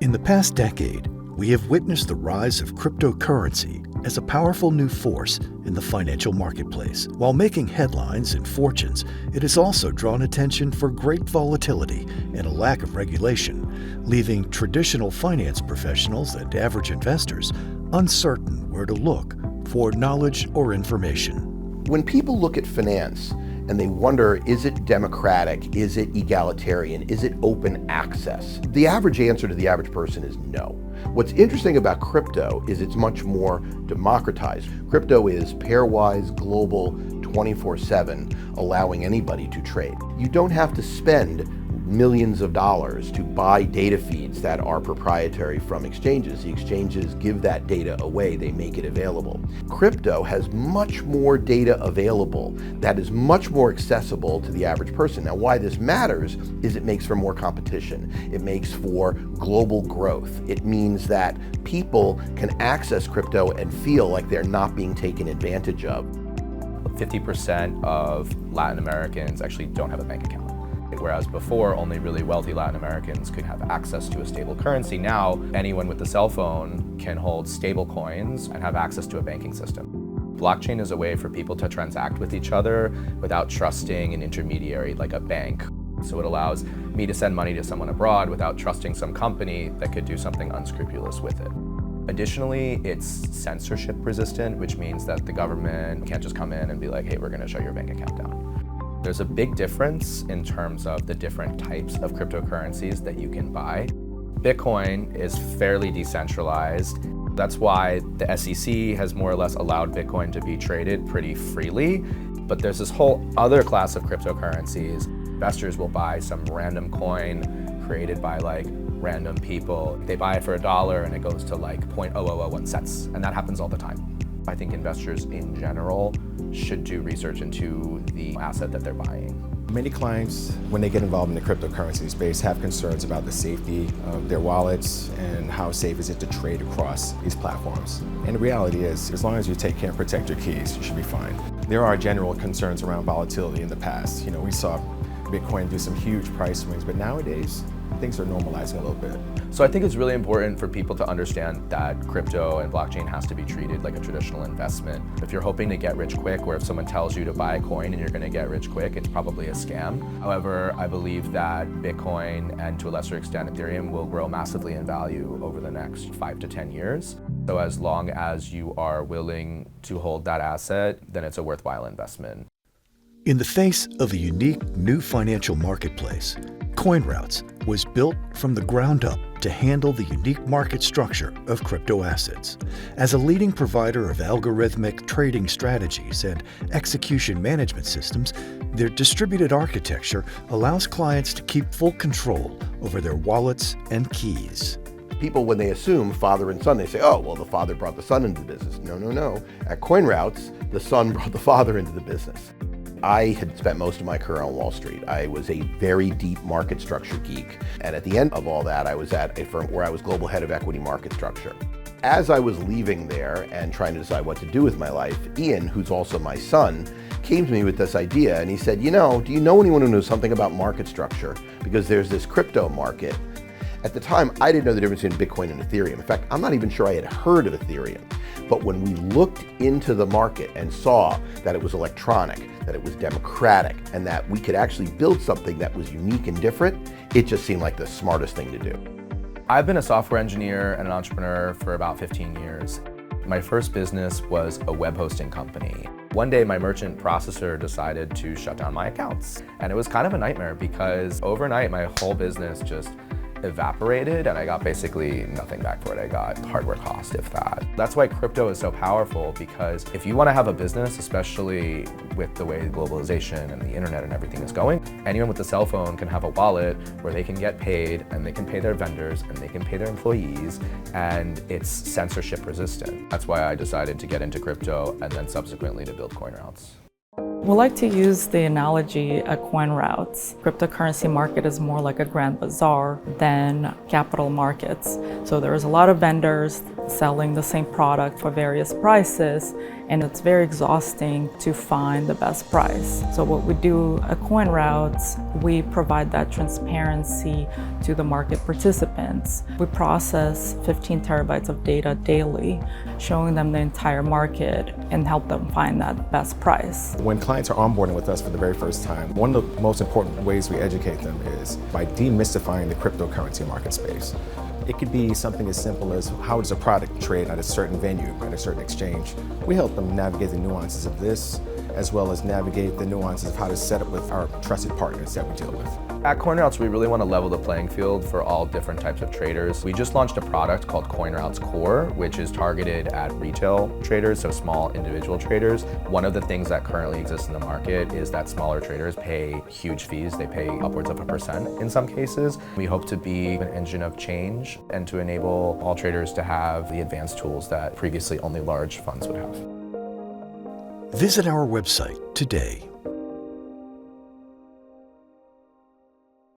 In the past decade, we have witnessed the rise of cryptocurrency as a powerful new force in the financial marketplace. While making headlines and fortunes, it has also drawn attention for great volatility and a lack of regulation, leaving traditional finance professionals and average investors uncertain where to look for knowledge or information. When people look at finance and they wonder, is it democratic? Is it egalitarian? Is it open access? The average answer to the average person is no. What's interesting about crypto is it's much more democratized. Crypto is pairwise, global, 24/7, allowing anybody to trade. You don't have to spend millions of dollars to buy data feeds that are proprietary from exchanges. The exchanges give that data away, they make it available. Crypto has much more data available that is much more accessible to the average person. Now, why this matters is it makes for more competition. It makes for global growth. It means that people can access crypto and feel like they're not being taken advantage of. 50% of Latin Americans actually don't have a bank account. Whereas before, only really wealthy Latin Americans could have access to a stable currency. Now, anyone with a cell phone can hold stable coins and have access to a banking system. Blockchain is a way for people to transact with each other without trusting an intermediary like a bank. So it allows me to send money to someone abroad without trusting some company that could do something unscrupulous with it. Additionally, it's censorship resistant, which means that the government can't just come in and be like, hey, we're going to shut your bank account down. There's a big difference in terms of the different types of cryptocurrencies that you can buy. Bitcoin is fairly decentralized. That's why the SEC has more or less allowed Bitcoin to be traded pretty freely. But there's this whole other class of cryptocurrencies. Investors will buy some random coin created by like random people. They buy it for $1 and it goes to like 0.0001 cents. And that happens all the time. I think investors in general should do research into the asset that they're buying. Many clients, when they get involved in the cryptocurrency space, have concerns about the safety of their wallets and how safe is it to trade across these platforms. And the reality is, as long as you take care and protect your keys, you should be fine. There are general concerns around volatility in the past. You know, we saw Bitcoin do some huge price swings, but nowadays, things are normalizing a little bit. So I think it's really important for people to understand that crypto and blockchain has to be treated like a traditional investment. If you're hoping to get rich quick, or if someone tells you to buy a coin and you're going to get rich quick, it's probably a scam. However, I believe that Bitcoin and to a lesser extent Ethereum will grow massively in value over the next 5 to 10 years. So as long as you are willing to hold that asset, then it's a worthwhile investment. In the face of a unique new financial marketplace, CoinRoutes was built from the ground up to handle the unique market structure of crypto assets. As a leading provider of algorithmic trading strategies and execution management systems, their distributed architecture allows clients to keep full control over their wallets and keys. People, when they assume father and son, they say, oh, well, the father brought the son into the business. No, no, no. At CoinRoutes, the son brought the father into the business. I had spent most of my career on Wall Street. I was a very deep market structure geek. And at the end of all that, I was at a firm where I was global head of equity market structure. As I was leaving there and trying to decide what to do with my life, Ian, who's also my son, came to me with this idea and he said, you know, do you know anyone who knows something about market structure? Because there's this crypto market. At the time, I didn't know the difference between Bitcoin and Ethereum. In fact, I'm not even sure I had heard of Ethereum. But when we looked into the market and saw that it was electronic, that it was democratic, and that we could actually build something that was unique and different, it just seemed like the smartest thing to do. I've been a software engineer and an entrepreneur for about 15 years. My first business was a web hosting company. One day my merchant processor decided to shut down my accounts. And it was kind of a nightmare because overnight my whole business just evaporated and I got basically nothing back for it. I got hardware cost, if that. That's why crypto is so powerful, because if you want to have a business, especially with the way globalization and the internet and everything is going, anyone with a cell phone can have a wallet where they can get paid and they can pay their vendors and they can pay their employees, and it's censorship resistant. That's why I decided to get into crypto and then subsequently to build CoinRoutes. We like to use the analogy at CoinRoutes. Cryptocurrency market is more like a grand bazaar than capital markets. So there's a lot of vendors, selling the same product for various prices, and it's very exhausting to find the best price. So what we do at CoinRoutes, we provide that transparency to the market participants. We process 15 terabytes of data daily, showing them the entire market and help them find that best price. When clients are onboarding with us for the very first time, one of the most important ways we educate them is by demystifying the cryptocurrency market space. It could be something as simple as how does a product trade at a certain venue, at a certain exchange. We help them navigate the nuances of this, as well as navigate the nuances of how to set up with our trusted partners that we deal with. At CoinRoutes, we really want to level the playing field for all different types of traders. We just launched a product called CoinRoutes Core, which is targeted at retail traders, so small individual traders. One of the things that currently exists in the market is that smaller traders pay huge fees. They pay upwards of 1% in some cases. We hope to be an engine of change and to enable all traders to have the advanced tools that previously only large funds would have. Visit our website today